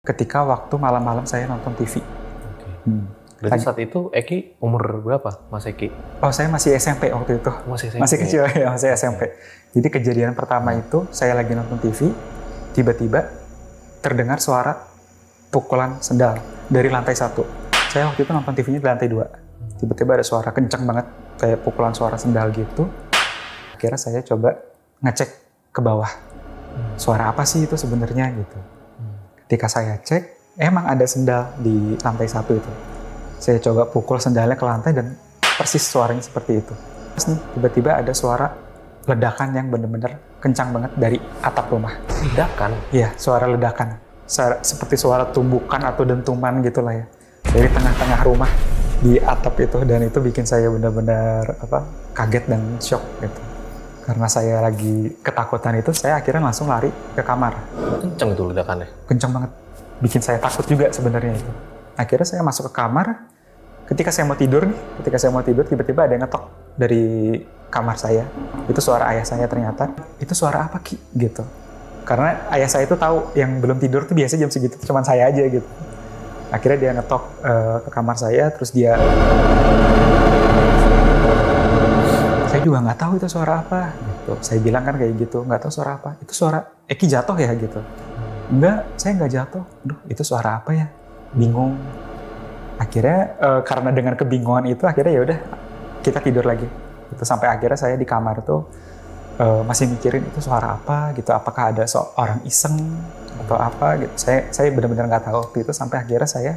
Ketika waktu malam-malam saya nonton TV. Berarti saat itu Eki umur berapa, Mas Eki? Oh, saya masih SMP waktu itu. Masih SMP? Masih kecil ya, masih SMP. Jadi kejadian pertama itu, saya lagi nonton TV, tiba-tiba terdengar suara pukulan sendal dari lantai 1. Saya waktu itu nonton TV-nya di lantai 2. Tiba-tiba ada suara kenceng banget, kayak pukulan suara sendal gitu. Akhirnya saya coba ngecek ke bawah. Suara apa sih itu sebenarnya gitu. Ketika saya cek, emang ada sendal di lantai 1 itu. Saya coba pukul sendalnya ke lantai dan persis suaranya seperti itu. Terus nih, tiba-tiba ada suara ledakan yang benar-benar kencang banget dari atap rumah. Ledakan? Iya, suara ledakan. Seperti suara tumbukan atau dentuman gitu lah ya. Dari tengah-tengah rumah di atap itu. Dan itu bikin saya benar-benar kaget dan shock gitu. Karena saya lagi ketakutan itu, saya akhirnya langsung lari ke kamar. Kenceng itu ledakannya? Kenceng banget. Bikin saya takut juga sebenarnya itu. Akhirnya saya masuk ke kamar. Ketika saya mau tidur, tiba-tiba ada yang ngetok dari kamar saya. Itu suara ayah saya ternyata. Itu suara apa, Ki? Gitu. Karena ayah saya itu tahu yang belum tidur tuh biasa jam segitu, cuman saya aja gitu. Akhirnya dia ngetok ke kamar saya, terus dia... Saya juga nggak tahu itu suara apa. Gitu. Saya bilang kan kayak gitu, nggak tahu suara apa. Itu suara Eki jatuh ya gitu. Enggak, saya nggak jatuh. Duh, itu suara apa ya? Bingung. Akhirnya karena dengan kebingungan itu akhirnya ya udah kita tidur lagi. Itu sampai akhirnya saya di kamar tuh masih mikirin itu suara apa gitu. Apakah ada orang iseng atau apa gitu. Saya benar-benar nggak tahu waktu itu sampai akhirnya saya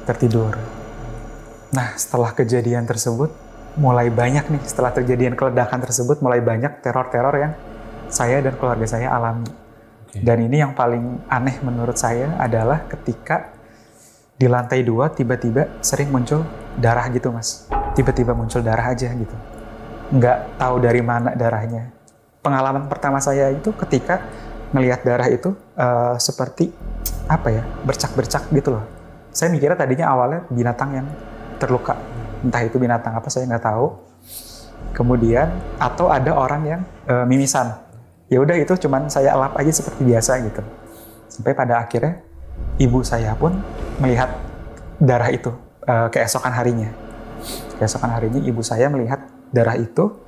tertidur. Nah, setelah kejadian tersebut mulai banyak nih, setelah kejadian keledakan tersebut mulai banyak teror-teror yang saya dan keluarga saya alami. Dan ini yang paling aneh menurut saya adalah ketika di lantai 2 tiba-tiba sering muncul darah gitu, Mas. Tiba-tiba muncul darah aja gitu. Nggak tahu dari mana darahnya. Pengalaman pertama saya itu ketika ngelihat darah itu seperti bercak-bercak gitu loh. Saya mikirnya tadinya awalnya binatang yang terluka. Entah itu binatang apa saya nggak tahu. Kemudian atau ada orang yang mimisan. Ya udah itu cuman saya elap aja seperti biasa gitu. Sampai pada akhirnya ibu saya pun melihat darah itu keesokan harinya. Keesokan harinya ibu saya melihat darah itu,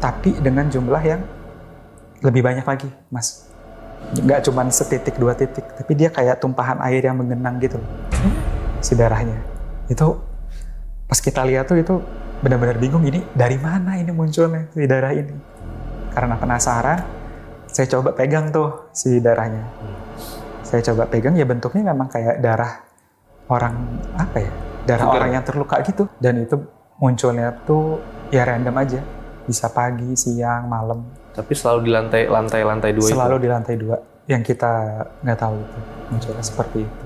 tapi dengan jumlah yang lebih banyak lagi, Mas. Nggak cuma setitik, 2 titik, tapi dia kayak tumpahan air yang menggenang gitu. Si darahnya. Itu pas kita lihat tuh itu benar-benar bingung, ini dari mana ini munculnya si darah ini. Karena penasaran, saya coba pegang tuh si darahnya. Saya coba pegang, ya bentuknya memang kayak darah orang, darah orang yang terluka gitu. Dan itu munculnya tuh ya random aja. Bisa pagi, siang, malam. Tapi selalu di lantai 2 itu? Selalu di lantai 2. Yang kita nggak tahu itu. Munculnya seperti itu.